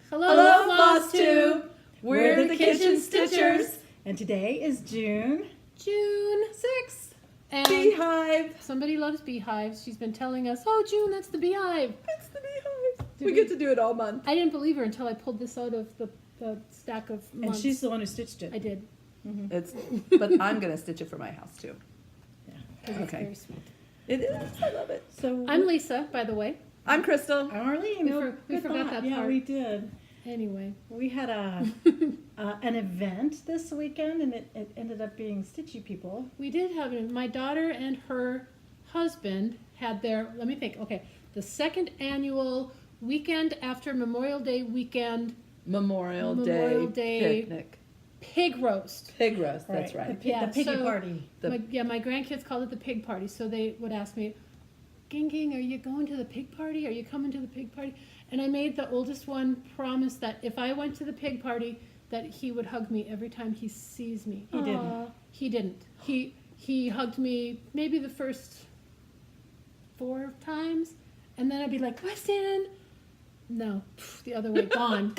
Hello, FlossTube. We're the Kitchen Stitchers. And today is June 6th. And Beehive. somebody loves beehives. She's been telling us, oh, June, that's the beehive. It's the beehive. We get to do it all month. I didn't believe her until I pulled this out of the stack of months. And she's the one who stitched it. I did. Mm-hmm. But I'm going to stitch it for my house too. It's Okay. very sweet. It is. I love it. So I'm Lisa, by the way. I'm Crystal. Arlene. We forgot that Yeah, part. we did. Anyway. We had an event this weekend, and it ended up being Stitchy People. We did have it. My daughter and her husband had their, let me think, okay, the second annual weekend after Memorial Day weekend Memorial Day Day picnic. pig roast. Pig roast, that's right. Yeah, The piggy so party. My grandkids called it the pig party, so they would ask me, Ging, are you going to the pig party? Are you coming to the pig party? And I made the oldest one promise that if I went to the pig party, that he would hug me every time he sees me. He didn't. He didn't. He hugged me maybe the first 4 times, and then I'd be like, Weston! No, the other way, gone.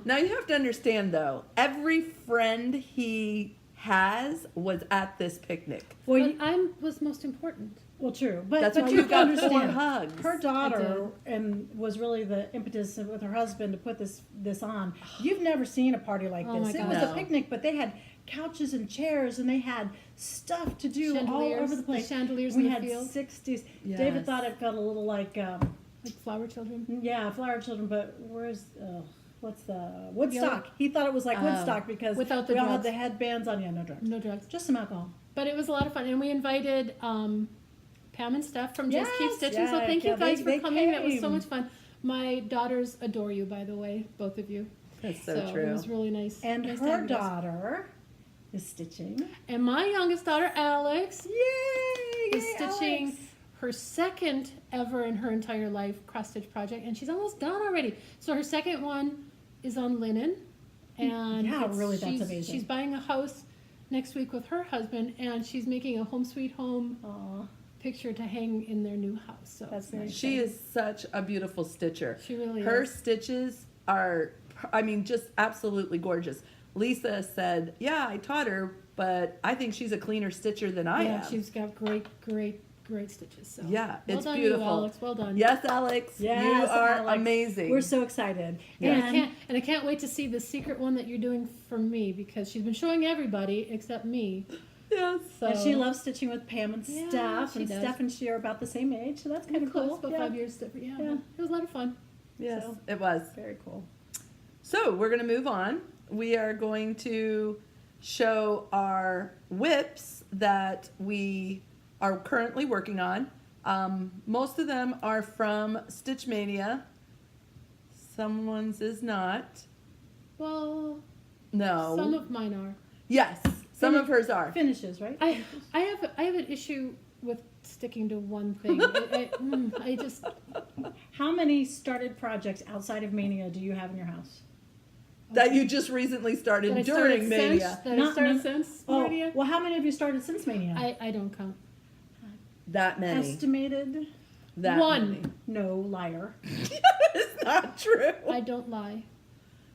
Now you have to understand though, every friend he has was at this picnic. Well, But I was most important. well, true. But That's but why you you have to got 4 understand, hugs. her daughter was really the impetus with her husband to put this on. You've never seen a party like Oh this. my It was God. a picnic, but they had couches and chairs, and they had stuff to do all Chandeliers, over the place. the chandeliers we in the had field. 60s. Yes. David thought it felt a little like Like flower children. yeah, flower children, but where's what's the Woodstock? He thought it was like Woodstock because Without the we all had drugs. the headbands on. Yeah, no drugs, No drugs. just some alcohol. But it was a lot of fun. And we invited Pam and Steph from Just Keep Yes, Stitching. So yeah, thank you yeah, guys they for coming. That was so came. much fun. My daughters adore you, by the way, both of you. That's so It true. was really nice. And Nice to her have you guys. daughter is stitching. And my youngest daughter, Alex, Yay! is stitching her second ever in her entire life cross-stitch project. And she's almost done already. So her second one is on linen. And Yeah, really, that's she's, amazing. She's buying a house next week with her husband, and she's making a home sweet home Aw, picture to hang in their new house. So That's it's very nice. She exciting. is such a beautiful stitcher. She really Her is. stitches are, I mean, just absolutely gorgeous. Lisa said, yeah, I taught her, but I think she's a cleaner stitcher than I am. She's got great stitches. So Yeah, well it's done, beautiful. You, Alex. Well done. Yes, Alex, Yes, you are Alex. amazing. we're so excited. And I can't wait to see the secret one that you're doing for me, because she's been showing everybody except me. Yes. So And she loves stitching with Pam and Yeah, Steph, she and does. Steph and she are about the same age, so that's kind of close, cool. about Yeah. 5 years different. Yeah, Yeah. it was a lot of fun. Yes, So- it was. Very cool. So we're going to move on. We are going to show our whips that we are currently working on. Most of them are from Stitch Mania. Someone's is not. Well, No. some of mine are. Yes, some of hers are. Finishes, right? I have an issue with sticking to one thing. I just How many started projects outside of Mania do you have in your house? That you just recently started that I during started Mania. since, that I Not- started no- since Oh, Mania. well, how many have you started since Mania? I don't count. That many. Estimated? That One. many. No, liar. It's not true. I don't lie.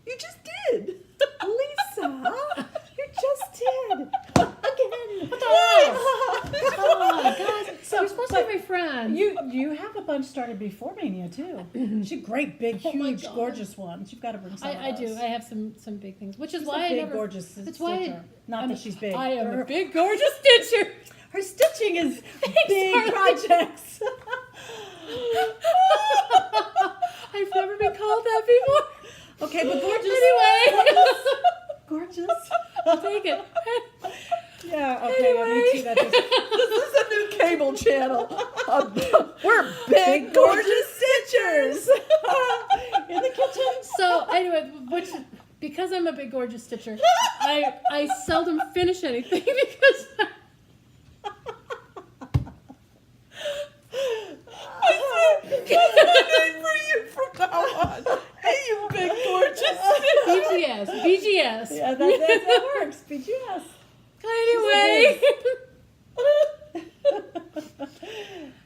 You just did. Lisa, you just did. Again. Oh, guys, So, you're supposed to but be my friend. You have a bunch started before Mania too. She great, big, Oh my huge, God. gorgeous ones. You've got to bring some. I of do. those. I have some big things, which is She's why a big, I never. gorgeous That's why stitcher. Not that she's big. I am Her- a big, gorgeous stitcher. Her stitching is big Harley. projects. I've never been called that before. Okay, but gorgeous. Anyway, Gorgeous. I'll take it. Yeah. Okay. Yeah, me too. That is This is a new cable channel. We're big, gorgeous stitchers. in the kitchen. So anyway, because I'm a big, gorgeous stitcher, I seldom finish anything because. For you from now on. Hey, you big, gorgeous stitcher. BGS. Yeah, that works. BGS. Anyway.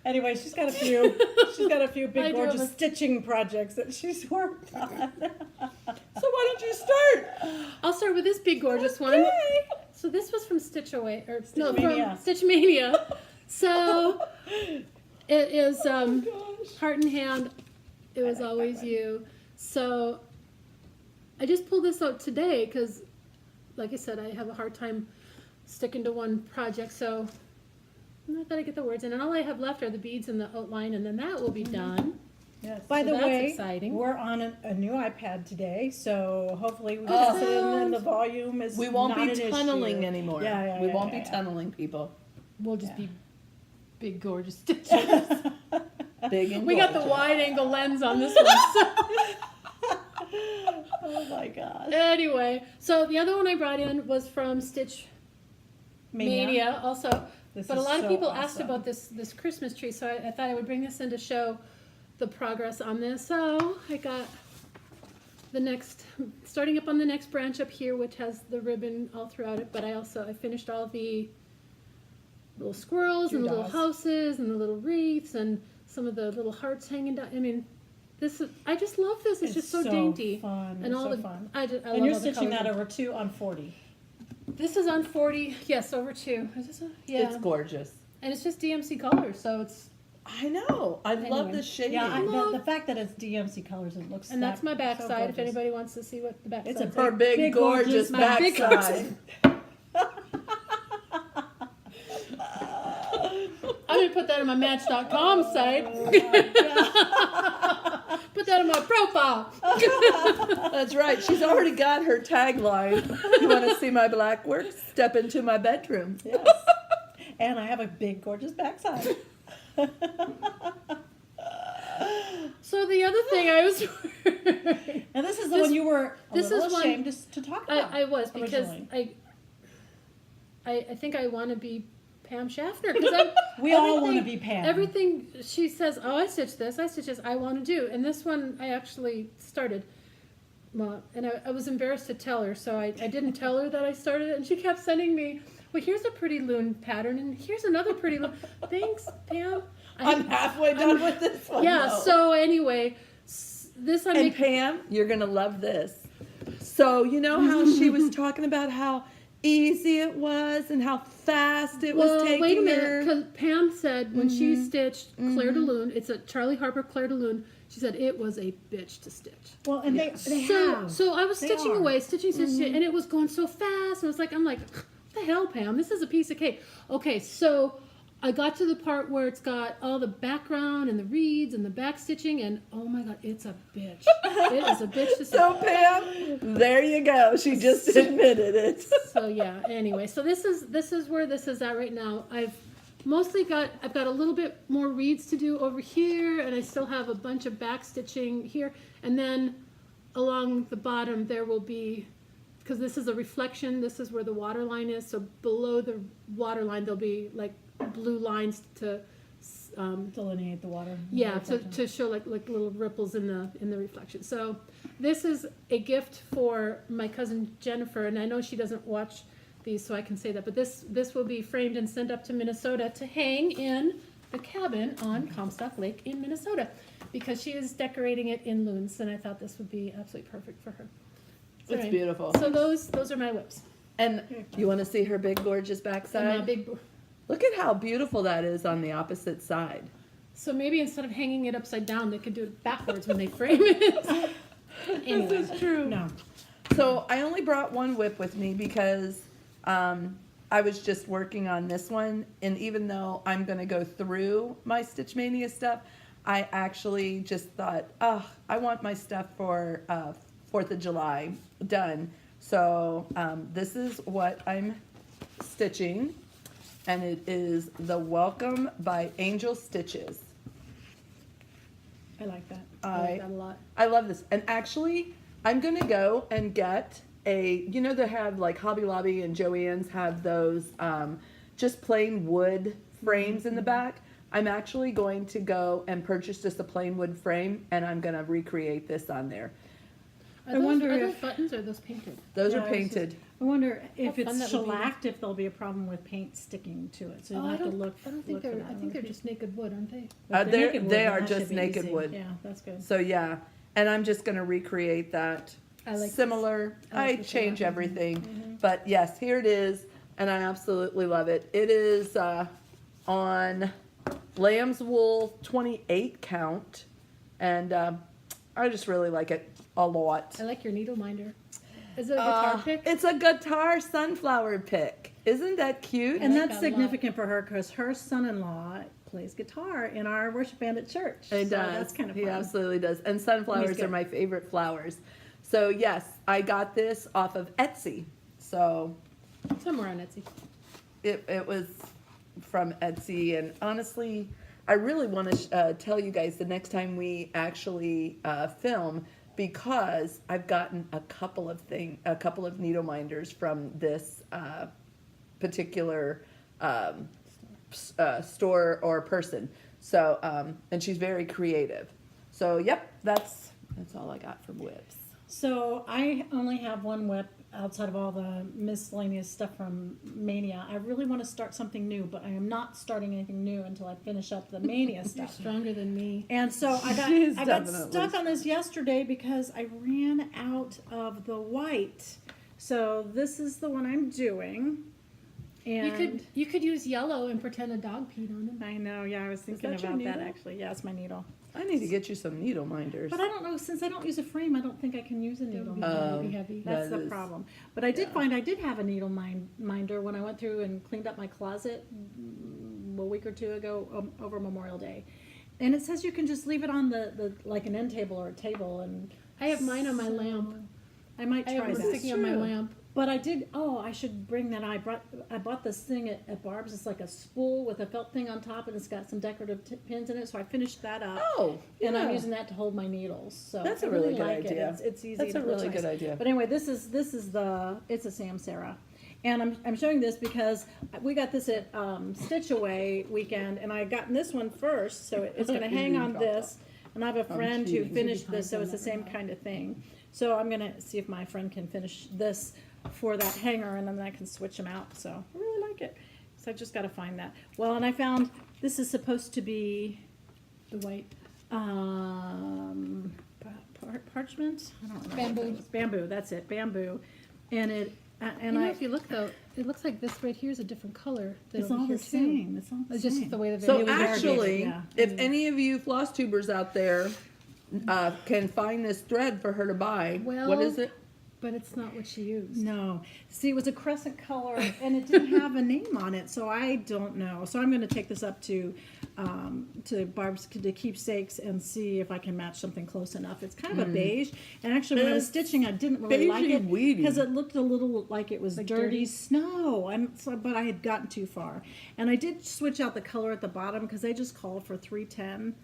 Anyway, she's got a few I big do gorgeous have a- stitching projects that she's worked on. So why don't you start? I'll start with this big gorgeous one. So this was from Stitch Away, or no, Mania. from Stitch Mania. So it is Gosh. Heart and Hand. It was always you. So I just pulled this out today because, like I said, I have a hard time sticking to one project. So not that I get the words in, and all I have left are the beads and the outline, and then that will be done. Yes. By the that's way, exciting. we're on a new iPad today, so hopefully we can sit in and the volume is We won't not be an tunneling issue. anymore. Yeah, we won't yeah, be yeah. tunneling people. We'll just be big gorgeous stitches. Big and We got the gorgeous. wide angle lens on this one. So. Oh my gosh. Anyway, so the other one I brought in was from Stitch Mania also. This But a is lot of so people asked awesome. about this Christmas tree, so I thought I would bring this in to show the progress on this. So I got the next, starting up on the next branch up here, which has the ribbon all throughout it, but I finished all the little squirrels and the little Doodahs. houses and the little wreaths and some of the little hearts hanging down. I mean, I just love this. It's just so dainty. Fun. And It's all so the, fun. I love And you're all the stitching colors. that over 2 on 40. This is on 40, yes, over 2. Is this yeah. It's gorgeous. And it's just DMC colors, so it's, I know. I love Anyway. the shading. Yeah, love- the fact that it's DMC colors, it looks. and that's my so backside if gorgeous. anybody wants to see what the backside It's a is. Her big, gorgeous my big backside. I'm going to put that on my Match.com site. Put that on my profile. That's right. She's already got her tagline. You want to see my black work? Step into my bedroom. Yes. And I have a big, gorgeous backside. So the other thing I was... And this is the This- one you were a this little is one- ashamed to talk about. I was, because originally. I think I want to be Pam Schaffner. Because We all wanna be Pam. Everything she says, oh, I stitched this, I want to do. And this one I actually started. Well, and I was embarrassed to tell her, so I didn't tell her that I started it. And she kept sending me, well, here's a pretty loon pattern, and here's another pretty loon. Thanks, Pam. I'm halfway done with this one. Yeah, though. so anyway, this I'm And making. Pam, you're going to love this. So, you know how she was talking about how easy it was and how fast it was taking wait a minute, her? because Pam said when she stitched Claire de Lune, it's a Charlie Harper Claire de Lune, she said it was a bitch to stitch. Well, and they So, have. so I was They stitching are. away, stitching, and it was going so fast. And I'm like, what the hell, Pam? This is a piece of cake. Okay, so I got to the part where it's got all the background and the reeds and the back stitching, and oh my god, it's a bitch. It is a bitch to stitch. So, Pam, there you go. She just admitted it. So yeah, anyway, so this is where this is at right now. I've got a little bit more reeds to do over here, and I still have a bunch of back stitching here, and then along the bottom there will be, because this is a reflection, this is where the water line is, so below the water line there'll be like blue lines to delineate the water. yeah, to show like little ripples in the reflection. So this is a gift for my cousin Jennifer, and I know she doesn't watch these, so I can say that. But this will be framed and sent up to Minnesota to hang in the cabin on Comstock Lake in Minnesota, because she is decorating it in loons, and I thought this would be absolutely perfect for her. So It's anyway, beautiful. So those are my whips. And you want to see her big, gorgeous And my backside? big. Look at how beautiful that is on the opposite side. So maybe instead of hanging it upside down, they could do it backwards when they frame it. Anyway. This is true. No. So I only brought one whip with me because I was just working on this one, and even though I'm going to go through my Stitch Mania stuff, I actually just thought, oh, I want my stuff for 4th of July done. So this is what I'm stitching, and it is the Welcome by Angel Stitches. I like that. I I- like that a lot. I love this. And actually, I'm going to go and get you know, they have like Hobby Lobby and Joann's have those just plain wood frames in the back. I'm actually going to go and purchase just a plain wood frame, and I'm going to recreate this on there. Are wonder those if- buttons or are those painted? Those Yeah, are I was painted. I wonder if How it's fun that would be. shellacked, if there'll be a problem with paint sticking to it, so you'll Oh, have to look. I don't think look for they're. that. I think they're just naked wood, aren't they? If they're They're- naked wood, they then are that just should be naked easy. wood. Yeah, that's good. So yeah, and I'm just gonna recreate that. I like this. Similar. I like I this a change lot. everything, but yes, here it is, and I absolutely love it. It is on lamb's wool 28 count, and I just really like it a lot. I like your needle minder. Is it a guitar pick? It's a guitar sunflower pick. Isn't that cute? And like that's that a lot. significant for her because her son-in-law plays guitar in our worship band at church. It So does. That's kind of He fun. absolutely does. And sunflowers good. are my favorite flowers. So yes, I got this off of Etsy. So Somewhere on Etsy. it was from Etsy, and honestly, I really want to tell you guys the next time we actually film, because I've gotten a couple of needle minders from this particular store or person. So and she's very creative. So yep, that's all I got from whips. So I only have one whip outside of all the miscellaneous stuff from Mania. I really want to start something new, but I am not starting anything new until I finish up the Mania You're stuff. stronger than me. And so I She's got definitely stuck on this yesterday because I ran out of the white. So this is the one I'm doing. And You could use yellow and pretend a dog peed on him. I know, yeah, I was thinking that your about that needle? actually. Yeah, it's my needle. I need to get you some needle minders. But I don't know, since I don't use a frame, I don't think I can use a needle. That minder. would be heavy. That's That the is- problem. But I did yeah. find I did have a needle minder when I went through and cleaned up my closet a week or two ago over Memorial Day. And it says you can just leave it on the like an end table or a table, and I have mine on my so lamp. I might I have try one that. sticking on my True. lamp. But I did. Oh, I should bring that. I bought this thing at Barb's. It's like a spool with a felt thing on top, and it's got some decorative pins in it. So I finished that up. Oh, And I'm yeah. using that to hold my needles. So That's I a really good like idea. It. It's easy. That's and a it looks really good nice. idea. But anyway, it's a Sam Sarah, and I'm showing this because we got this at Stitch Away weekend, and I got this one first, so it's going to hang on this. And I have a friend who cheating. finished this, so it's the same kind of thing. So I'm going to see if my friend can finish this for that hanger, and then I can switch them out. So I really like it. So I just got to find that. Well, and I found this is supposed to be The white. parchment. I don't remember. Bamboo. What that was. Bamboo. That's it. Bamboo. And it and You know, I. if you look though, it looks like this right here is a different color than It's over all here the too. same. It's all the It's same. just the way the So video was actually, yeah. if any of you floss tubers out there can find this thread for her to buy, what Well, is it? but it's not what she used. No. See, it was a crescent color, and it didn't have a name on it, so I don't know. So I'm going to take this up to Barb's to Keepsakes and see if I can match something close enough. It's kind of a beige, and actually when I was It's stitching, I didn't really like beigey it weedy. because it looked a little like it was Like dirty dirty? snow. But I had gotten too far, and I did switch out the color at the bottom because they just called for 310.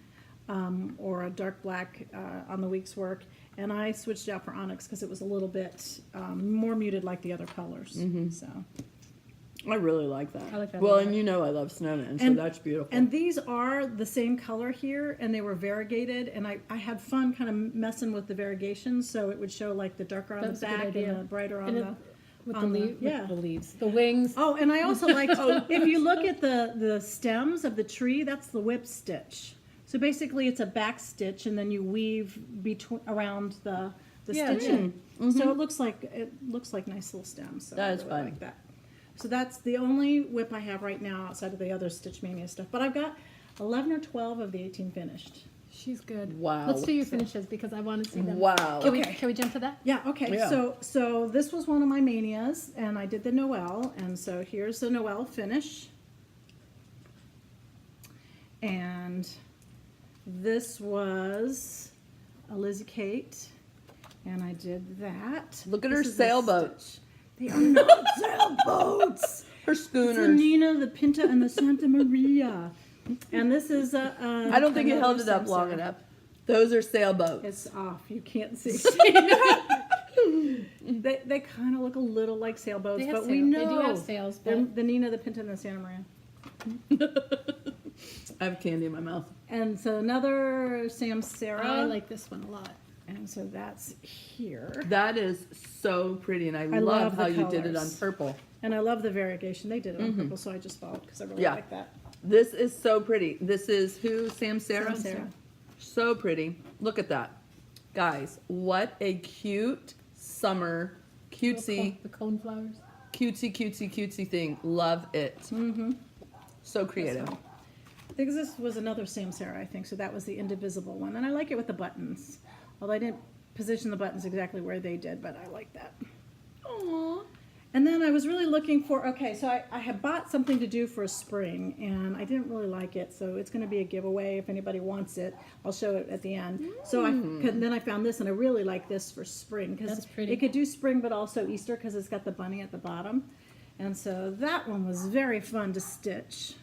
Or a dark black on the week's work, and I switched it out for onyx because it was a little bit more muted like the other colors. So, I really like that. I like that a Well, lot. and you know I love snowmen, so And- that's beautiful. and these are the same color here, and they were variegated, and I had fun kind of messing with the variegations, so it would show like the darker on That's a the good back idea. and the brighter on And the. With the on the- leaves, yeah. the leaves, the wings. Oh, and I also like if you look at the stems of the tree, that's the whip stitch. So basically, it's a back stitch, and then you weave around the Yeah, stitching. yeah. So it looks like nice little stems. So That I is really fun. like that. So that's the only whip I have right now outside of the other Stitch Mania stuff. But I've got 11 or 12 of the 18 finished. She's good. Wow. Let's do your finishes because I want to see them. Wow. Can we jump to that? Yeah. Okay. Yeah. So this was one of my manias, and I did the Noel, and so here's the Noel finish. And this was a Lizzie Kate, and I did that. Look at This her is a sailboats. stitch. They are not sailboats. Her It's the schooners. Nina, the Pinta, and the Santa Maria. And this is a. I don't think you held another it up long Samsara. enough. Those are sailboats. It's off. You can't see. they kind of look a little like sailboats, They have but we sail- know they do have sails, They're but- the Nina, the Pinta, and the Santa Maria. I have candy in my mouth. And so another Sam Sarah. I like this one a lot. And so that's here. That is so pretty, and I love love how the you did it on colors. purple. And I love the variegation. They did it on purple, so I just followed because I really Yeah. like that. This is so pretty. This is who? Sam Sarah? Sam Sarah. So pretty. Look at that. Guys, what a cute summer, cutesy, The cone flowers. cutesy thing. Love it. Mm-hmm. So creative. I think this was another Sam Sarah, I think. So that was the indivisible one. And I like it with the buttons. Although I didn't position the buttons exactly where they did, but I like that. Aww. And then I was really looking for, okay, so I had bought something to do for a spring, and I didn't really like it, so it's going to be a giveaway. If anybody wants it, I'll show it at the end. So then I found this, and I really like this for spring, because That's pretty. it could do spring, but also Easter, because it's got the bunny at the bottom. And so that one was very fun to stitch.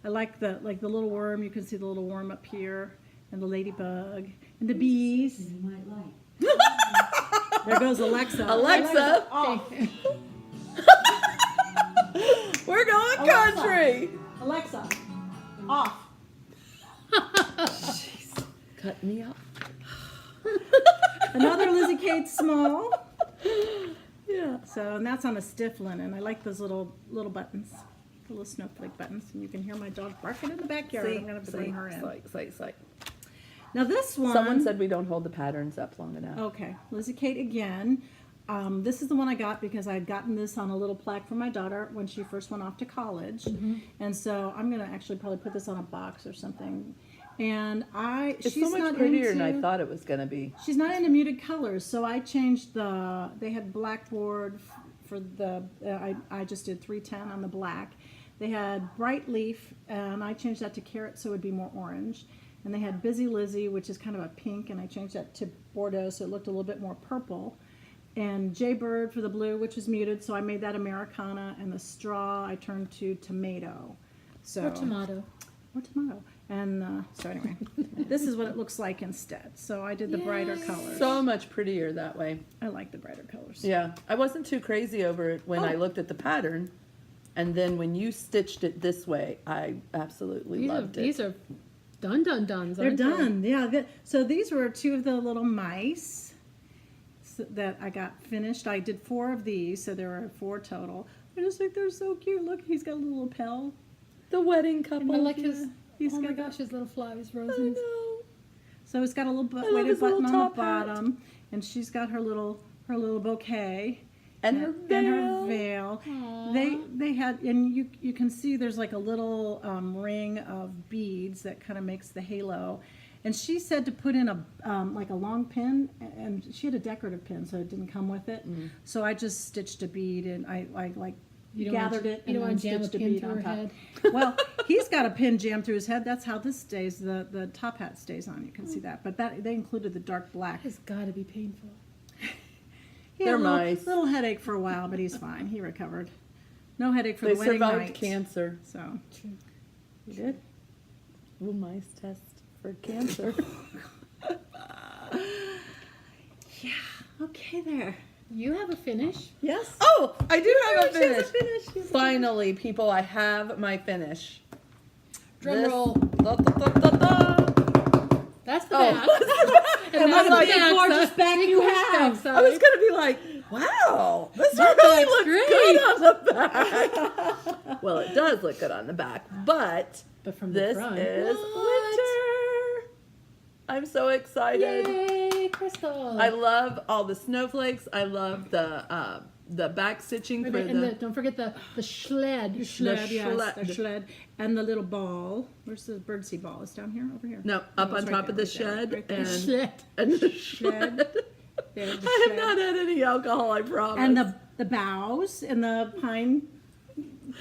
I like the little worm. You can see the little worm up here, and the ladybug, and the bees. You might like. There goes Alexa. Alexa. Off. We're going Alexa. country. Alexa, off. Cut me up. Another Lizzie Kate small. Yeah. So, and that's on a stiff linen. I like those little buttons, the little snowflake buttons. And you can hear my dog barking in the backyard. I'm gonna have to bring her in. Psych. Now this one. Someone said we don't hold the patterns up long enough. Okay, Lizzie Kate again. This is the one I got because I had gotten this on a little plaque for my daughter when she first went off to college. And so I'm gonna actually probably put this on a box or something. And It's she's so much not prettier into, than I thought it was gonna be. She's not into muted colors, so I changed they had blackboard for the, I just did 310 on the black. They had bright leaf, and I changed that to carrot so it would be more orange. And they had Busy Lizzie, which is kind of a pink, and I changed that to Bordeaux so it looked a little bit more purple. And Jaybird for the blue, which was muted, so I made that Americana, and the straw I turned to tomato. So, Or tomato. Or tomato. And so anyway, this is what it looks like instead. So I did the brighter colors. So much prettier that way. I like the brighter colors. Yeah, I wasn't too crazy over it when I Oh. looked at the pattern, and then when you stitched it this way, I absolutely loved it. These are done. They're done. Yeah. So these were two of the little mice that I got finished. I did 4 of these, so there were 4 total. I just think they're so cute. Look, he's got a little lapel. The wedding couple. I like his. He's Oh my got- gosh, his little flowers, I roses. know. So it's got a little love weighted his little button on the top hat. bottom, and she's got her little bouquet. And her veil. And her veil. They had, and you can see there's like a little ring of beads that kind of makes the halo. And she said to put in a like a long pin, and she had a decorative pin, so it didn't come with it. So I just stitched a bead, and I like You don't gathered want, it You and don't then want to jam a stitched a pin bead through on her top. head. Well, he's got a pin jammed through his head. That's how this stays. The top hat stays on. You can see that. But they included the dark black. It's got to be painful. He had They're a little, nice. little headache for a while, but he's fine. He recovered. No headache for They the wedding survived night. cancer. So True. you did. Well, mice test for cancer. Okay, there. You have a finish. Yes. Oh, I do have a She has finish. finish. Finally, people, I have my finish. Drum This- roll. Da, da, da, da, da. That's the Oh. back. And that's what a the big back gorgeous side. back Big you gorgeous have. back side. I was gonna be like, wow, this That really looks looks great. good on the back. Well, it does look good on the back, but But from the this front. is What? winter. I'm so excited. Yay, Crystal. I love all the snowflakes. I love the back stitching for and don't forget the sled. The sled, The yes, schled. the sled, and the little ball. Where's the birdseed ball? It's down here, over here. no, up Oh, it's on right top of there, the right there, shed right there. and Sled. and the Sled. sled. There, the I have sled. not had any alcohol. I promise. And the boughs and the pine.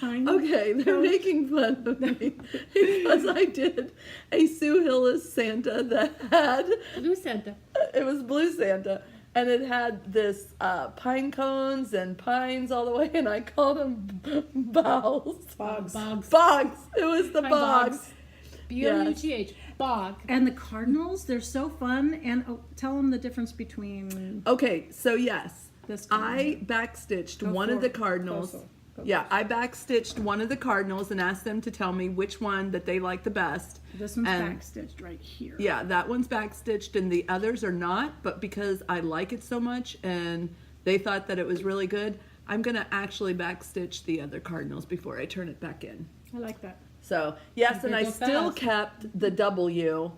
Okay, they're cones. making fun of me because I did a Sue Hillis Santa that had, Blue Santa. it was Blue Santa, and it had this pine cones and pines all the way, and I called them boughs. Bogs. Bogs. Bogs. It was the Hi, bogs. B-O-U-G-H. Bog. And the cardinals, they're so fun. And tell them the difference between Okay, so yes, this. I backstitched Go one of the for it. cardinals. Closer. Yeah, I backstitched one of the cardinals and asked them to tell me which one that they like the best. This one's And- backstitched right here. Yeah, that one's backstitched and the others are not, but because I like it so much and they thought that it was really good, I'm gonna actually backstitch the other cardinals before I turn it back in. I like that. So, yes, You and I go still fast. kept the W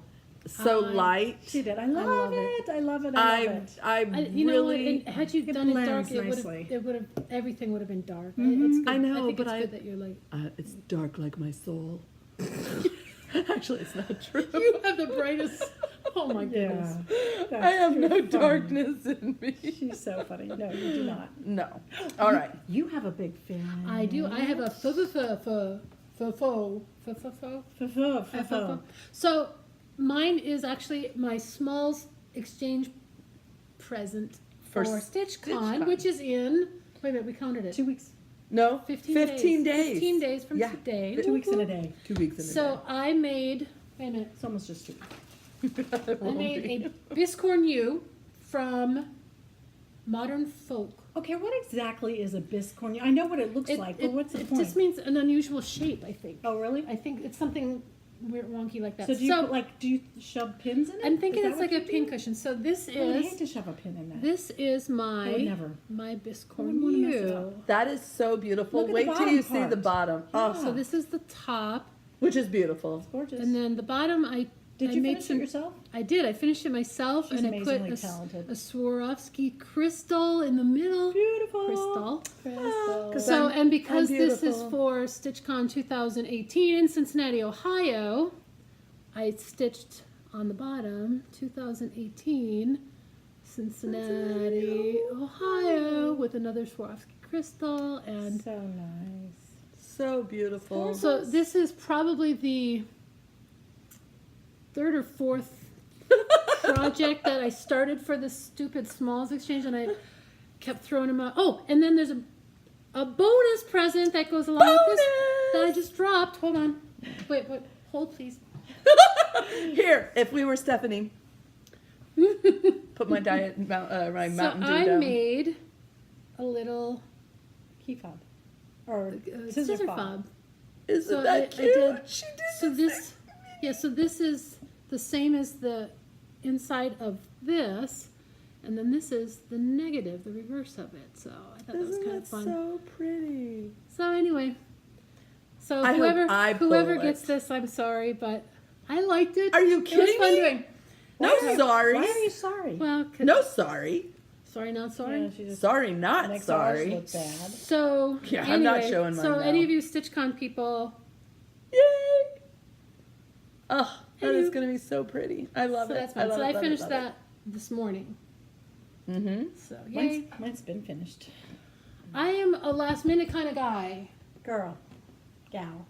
so I- light. She did. I love, love it. it. I love it. I love it. I You know what? really, And had you It done it dark, blends it nicely. would have everything would have been dark. Mhm. It's good. I know, think but it's I- good that you're like it's dark like my soul. Actually, it's not true. you have the brightest. Oh my goodness. Yeah. I have no That's funny. darkness in me. She's so funny. No, you do not. No. All right. You have a big fan. I do. I have a So mine is actually my Smalls exchange present For for StitchCon, StitchCon. which is in. Wait a minute, we counted it. 2 weeks. No. 15 days. 15 days from Yeah. today. 2 weeks in a day. 2 weeks in So I made. Wait a minute. It's almost just 2 weeks. a day. I made a Biscorn U from Modern Folk. Okay, what exactly is a biscorn? I know what it looks like, but what's the it point? just means an unusual shape, I think. Oh, really? I think it's something weird, wonky like that. So do you put, like, do you shove pins in it? I'm thinking Is that it's what like a you pin do? cushion. So this I would hate is to shove a pin in that. this is I would my never. my I Biscorn wouldn't wanna mess it U. up. That is so beautiful. Look at the Wait till bottom you see the part. bottom. Oh, So this is the top, which is beautiful. It's gorgeous. and then the bottom Did I you made finish some. it yourself? I did. I finished it myself, She's and I put amazingly talented. a Swarovski crystal in the middle. Beautiful. Crystal. Crystal. 'Cause So, I'm- and because I'm this is beautiful. for StitchCon 2018 in Cincinnati, Ohio, I stitched on the bottom 2018 Cincinnati, Ohio, with another Swarovski crystal. And So nice. So beautiful. so this is probably the third or fourth project that I started for this stupid Smalls exchange, and I kept throwing them out. Oh, and then there's a bonus present that goes along with this that I just dropped. Hold on. Wait, hold please. Here, if we were Stephanie, put my my So Mountain Dew I down. made a little Key fob. Or scissor fob. Isn't so that I cute? did- She did So the this, same. yeah, so this is the same as the inside of this, and then this is the negative, the reverse of it. So I thought that was Isn't kind that of fun. so pretty? So anyway, so I hope whoever I whoever pull gets it. this, I'm sorry, but I liked it. Are you It was kidding fun me? doing. No sorry. Why are you sorry? Well, No sorry. sorry, not sorry. Yeah, she just Sorry, not makes ours sorry. look bad. So Yeah, anyway, I'm not showing mine So now. any of you StitchCon people, Yay! Oh, that is Anywho. going to be so pretty. I love so it. that's fun. love So it, I love it, finished love that this morning. it. Mm-hmm. So yay! Mine's been finished. I am a last minute kind of guy. Girl. Gal.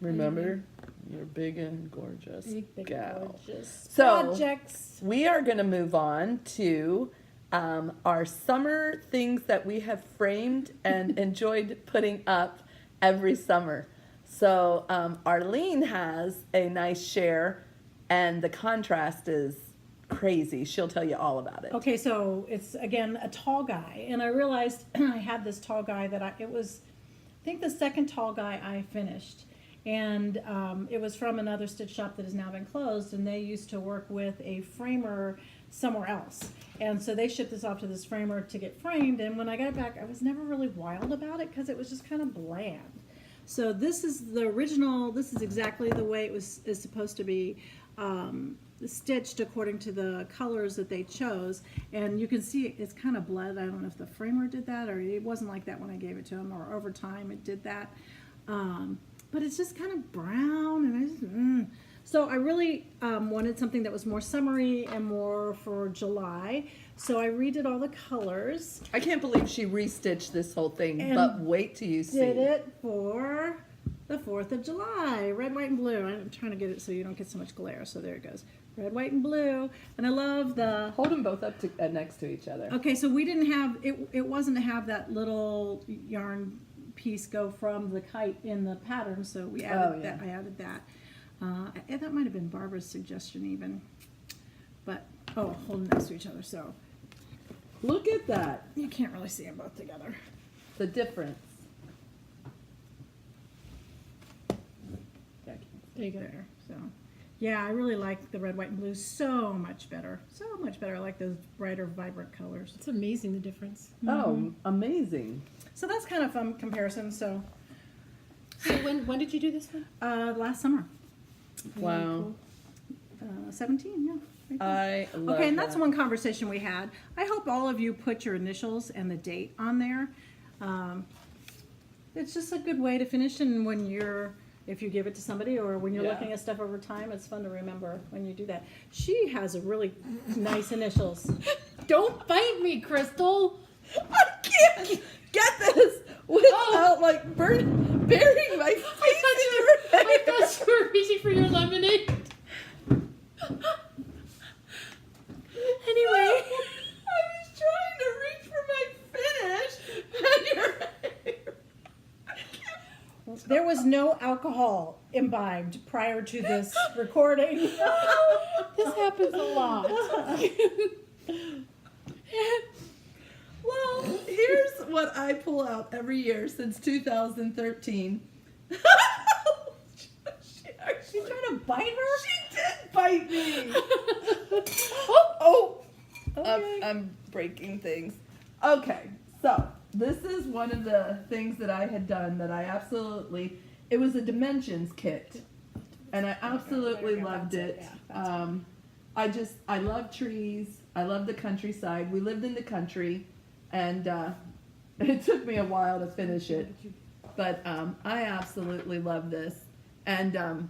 Remember, you're big and gorgeous. Big gal. gorgeous So- projects. We are going to move on to our summer things that we have framed and enjoyed putting up every summer. So Arlene has a nice share, and the contrast is crazy. She'll tell you all about it. Okay, so it's again a tall guy, and I realized I had this tall guy that I think the second tall guy I finished, and it was from another stitch shop that has now been closed, and they used to work with a framer somewhere else, and so they shipped this off to this framer to get framed. And when I got it back, I was never really wild about it because it was just kind of bland. So this is the original. This is exactly the way is supposed to be. Stitched according to the colors that they chose, and you can see it's kind of bled. I don't know if the framer did that, or it wasn't like that when I gave it to him, or over time it did that. But it's just kind of brown, and I just so I really wanted something that was more summery and more for July. So I redid all the colors. I can't believe she restitched this whole thing, And but wait till you see. Did it for the 4th of July, red, white, and blue. I'm trying to get it so you don't get so much glare. So there it goes, red, white, and blue. And I love the. Hold them both up next to each other. Okay, so we didn't have it. It wasn't to have that little yarn piece go from the kite in the pattern, so we added yeah. that. I added that. And that might have been Barbara's suggestion even. But hold them next to each other, so Look at that. you can't really see them both together. The difference. There you go. there. So, yeah, I really like the red, white, and blue so much better. So much better. I like those brighter, vibrant colors. It's amazing the difference. Oh, amazing. So that's kind of fun comparison. So, So when did you do this one? last summer, Wow. 17, yeah. right there. I love Okay, and that's that. one conversation we had. I hope all of you put your initials and the date on there. It's just a good way to finish, and if you give it to somebody or when you're Yeah. looking at stuff over time, it's fun to remember when you do that. She has a really nice initials. Don't bite me, Crystal. I can't get this without like burying my face in your I hair. thought you were reaching for your lemonade. Anyway, I was trying to reach for my finish, and your hair. There was no alcohol imbibed prior to this recording. this happens a lot. Well, here's what I pull out every year since 2013. She actually You trying to bite her? She did bite me. Okay. I'm breaking things. Okay, so this is one of the things that I had done that I absolutely. It was a dimensions kit, and I absolutely Okay, loved that's it. it, yeah, I love trees. I love the countryside. We lived in the country, and it took me a while to finish it, but I absolutely love this. And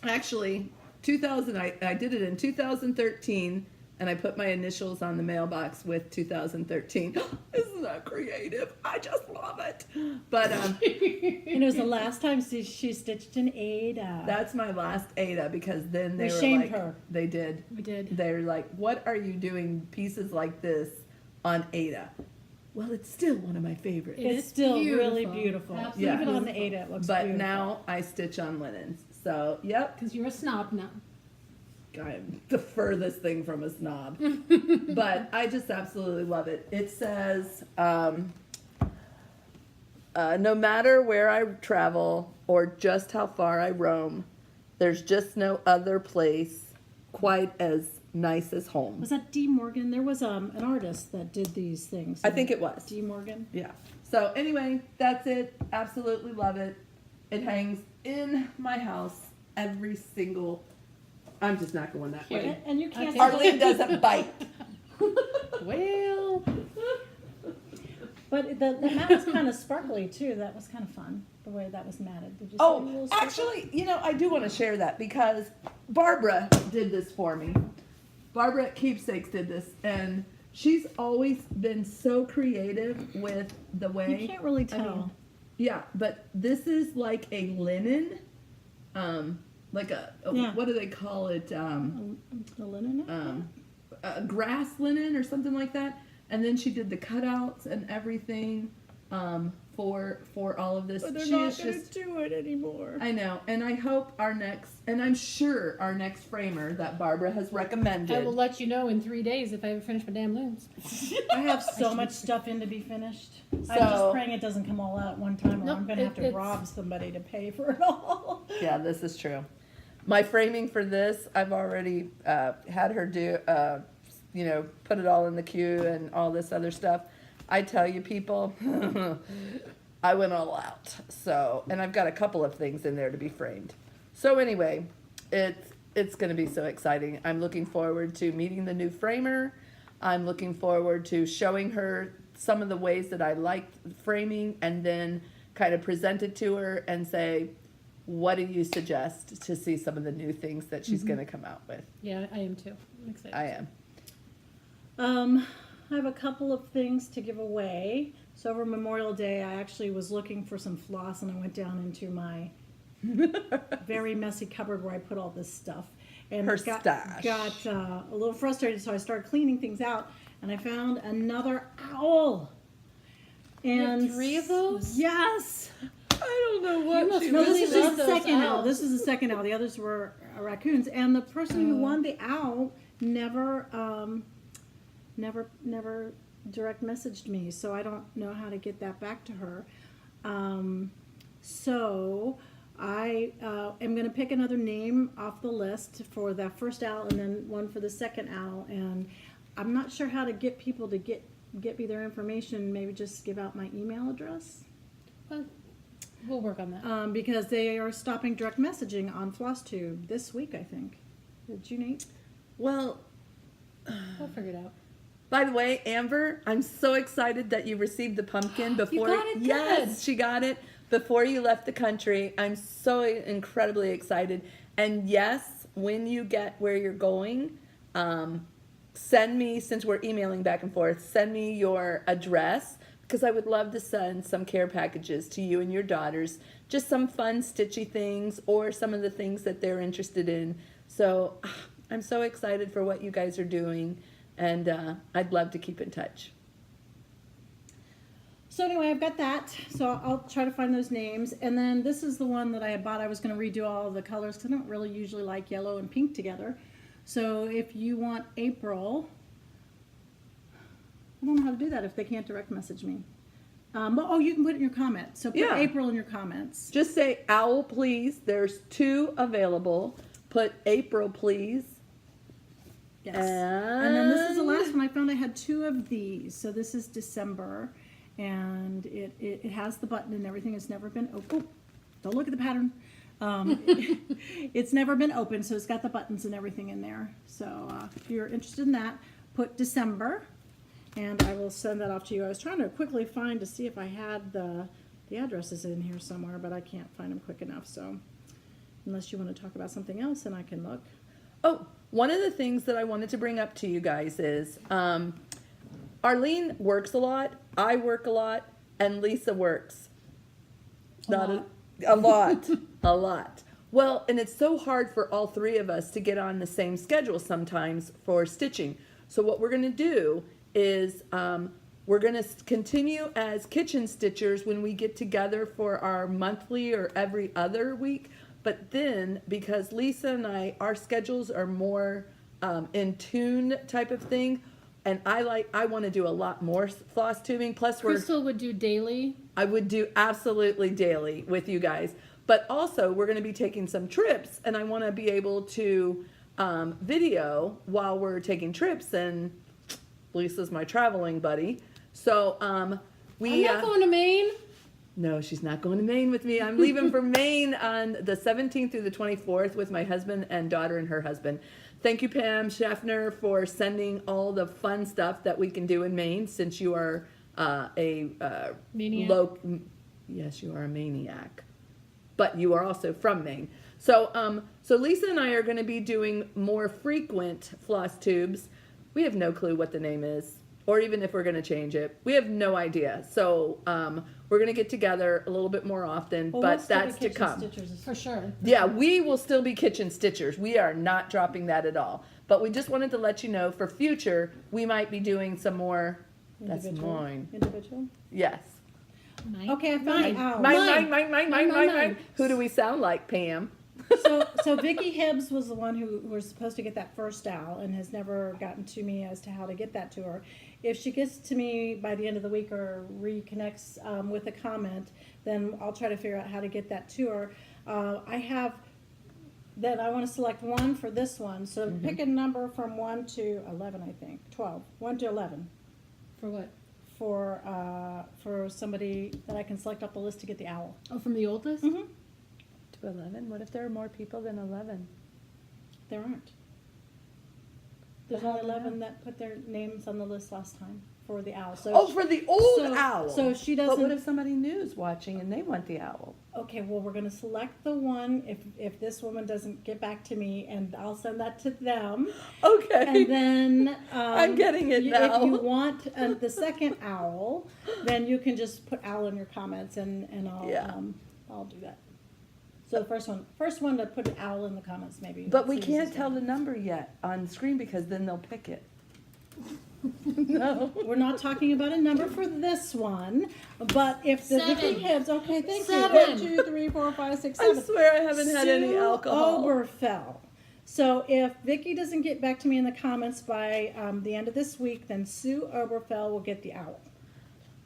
actually, I did it in 2013, and I put my initials on the mailbox with 2013. Isn't that creative? I just love it. But And it was the last time she stitched an Ada. that's my last Ada, because then they We were shamed like, her. they did. We did. They're like, what are you doing pieces like this on Ada? Well, it's still one of my favorites. It's It's still really beautiful. beautiful. Absolutely Yeah. Even on the beautiful. Ada, it looks But beautiful. now I stitch on linens. So, yep, Because you're a snob now. I'm the furthest thing from a snob. But I just absolutely love it. It says, no matter where I travel or just how far I roam, there's just no other place quite as nice as home. Was that D. Morgan? There was an artist that did these things. I think it was. D. Morgan. Yeah. So anyway, that's it. Absolutely love it. It hangs in my house every single. I'm just not going that way. And you can't. Okay. Arlene doesn't bite. Well, But the mat was kind of sparkly too. That was kind of fun. The way that was matted. Did you see a Oh, little sparkle? actually, I do want to share that because Barbara did this for me. Barbara at Keepsakes did this, and she's always been so creative with the way. You can't really I tell. mean, yeah, but this is like a linen, like Yeah. what do they call it? The linen. A grass linen or something like that. And then she did the cutouts and everything for all of this. But they're She not is going just. to do it anymore. I know, and I hope and I'm sure our next framer that Barbara has recommended. I will let you know in 3 days if I ever finish my damn looms. I have so much stuff in to be finished. I'm So- just praying it doesn't come all out at one time, or Nope, I'm going to have to it's- rob somebody to pay for it all. Yeah, this is true. My framing for this, I've already had her do, put it all in the queue and all this other stuff. I tell you, people, I went all out. So, and I've got a couple of things in there to be framed. So anyway, it's going to be so exciting. I'm looking forward to meeting the new framer. I'm looking forward to showing her some of the ways that I like framing, and then kind of present it to her and say, what do you suggest to see some of the new things that she's going to come out with? Yeah, I am too. I'm excited. I am. I have a couple of things to give away. So over Memorial Day, I actually was looking for some floss, and I went down into my very messy cupboard where I put all this stuff. And Her got stash. a little frustrated, so I started cleaning things out, and I found another owl. And have 3 of those? Yes. I don't know You what must she No, was. really this is love the those second owl. owls. This is the second owl. The others were raccoons. And the person who won the owl never direct messaged me, so I don't know how to get that back to her. So I am going to pick another name off the list for the first owl and then one for the second owl. And I'm not sure how to get people to get me their information. Maybe just give out my email address. Well, we'll work on that. Because they are stopping direct messaging on FlossTube this week, I think. Did you, Nate? Well, We'll figure it out. by the way, Amber, I'm so excited that you received the pumpkin before. got it? Yes, Good. she got it before you left the country. I'm so incredibly excited. And yes, when you get where you're going, send me, since we're emailing back and forth, send me your address, because I would love to send some care packages to you and your daughters. Just some fun stitchy things or some of the things that they're interested in. So I'm so excited for what you guys are doing. And I'd love to keep in touch. So anyway, I've got that. So I'll try to find those names. And then this is the one that I had bought. I was going to redo all of the colors because I don't really usually like yellow and pink together. So if you want April, I don't know how to do that if they can't direct message me. Oh, you can put it in your comments. So put Yeah. April in your comments. Just say owl, please. There's 2 available. Put April, please. Yes. And then this is the last one. I found I had 2 of these. So this is December. And it has the button and everything. It's never been open. Oh, don't look at the pattern. It's never been open, so it's got the buttons and everything in there. So if you're interested in that, put December, and I will send that off to you. I was trying to quickly find to see if I had the addresses in here somewhere, but I can't find them quick enough. So unless you want to talk about something else, then I can look. Oh, one of the things that I wanted to bring up to you guys is Arlene works a lot, I work a lot, and Lisa works. A lot. A lot. Well, and it's so hard for all 3 of us to get on the same schedule sometimes for stitching. So what we're going to do is we're going to continue as kitchen stitchers when we get together for our monthly or every other week. But then, because Lisa and our schedules are more in tune type of thing, and I want to do a lot more floss tubing. Plus, Crystal would do daily. I would do absolutely daily with you guys. But also, we're going to be taking some trips, and I want to be able to video while we're taking trips. And Lisa's my traveling buddy, so we. I'm not going to Maine. No, she's not going to Maine with me. I'm leaving for Maine on the 17th through the 24th with my husband and daughter and her husband. Thank you, Pam Schaffner, for sending all the fun stuff that we can do in Maine, since you are Maniac. Yes, you are a maniac, but you are also from Maine. So, so Lisa and I are going to be doing more frequent floss tubes. We have no clue what the name is, or even if we're going to change it. We have no idea. So, we're going to get together a little bit more often, Well, but we'll still be that's to kitchen come. stitchers. For sure. Yeah, we will still be kitchen stitchers. We are not dropping that at all. But we just wanted to let you know for future, we might be doing some more. That's Individual. mine. Individual. Yes. Mine. Okay, I found Mine, it. Ow. mine. Who do we sound like, Pam? So Vicki Hibbs was the one who was supposed to get that first owl and has never gotten to me as to how to get that to her. If she gets to me by the end of the week or reconnects with a comment, then I'll try to figure out how to get that to her. I want to select one for this one. So pick a number from 1 to 11, I think. 12. 1 to 11. For what? For somebody that I can select off the list to get the owl. Oh, from the old list? Mm-hmm. To 11? What if there are more people than 11? There aren't. There's only 11 that put their names on the list last time for the owl. So For the old owl. So she But what doesn't. if somebody new is watching and they want the owl? Okay, well, we're gonna select the one if this woman doesn't get back to me, and I'll send that to them. Okay. And then I'm getting it now. If you want the second owl, then you can just put owl in your comments, and I'll do that. So the first one to put an owl in the comments, maybe. But we See who's can't this tell one. the number yet on the screen because then they'll pick it. No. We're not talking about a number for this one, but if the 7. Vicki Hibbs, okay, thank 7. you. 1, 2, 3, 4, 5, 6, I 7. swear I haven't had any Sue alcohol. Oberfell. So if Vicki doesn't get back to me in the comments by the end of this week, then Sue Oberfell will get the owl.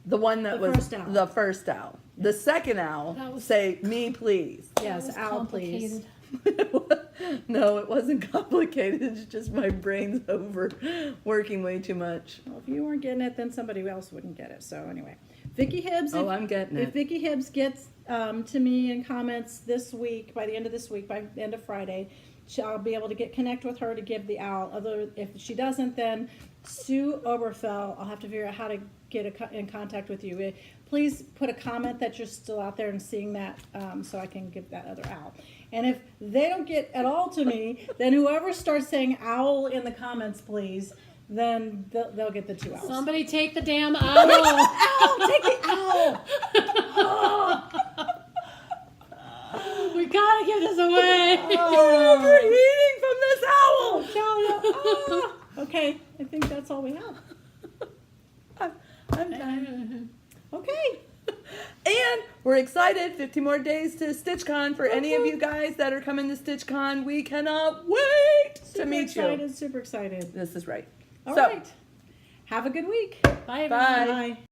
The one that The was first owl. the first owl. The second That owl was- say, me please. That Yes, was owl, please. complicated. No, it wasn't complicated. It's just my brain's over working way too much. Well, if you weren't getting it, then somebody else wouldn't get it. So anyway, Vicky Hibbs. Oh, I'm getting If it. Vicky Hibbs gets to me in comments this week, by the end of this week, by the end of Friday, I'll be able to connect with her to give the owl. Other, if she doesn't, then Sue Oberfell, I'll have to figure out how to get in contact with you. Please put a comment that you're still out there and seeing that, so I can give that other owl. And if they don't get at all to me, then whoever starts saying owl in the comments, please, then they'll get the 2 owls. Somebody take the damn owl. Owl, take the owl. We gotta give this away. I'm overheating from this owl. Ah. Okay, I think that's all we have. I'm done. Okay. And we're excited. 50 more days to StitchCon. For any of you guys that are coming to StitchCon, we cannot wait to meet excited, you. Super excited. This is right. All So, right. Have a good week. Bye, everyone. Bye. Bye.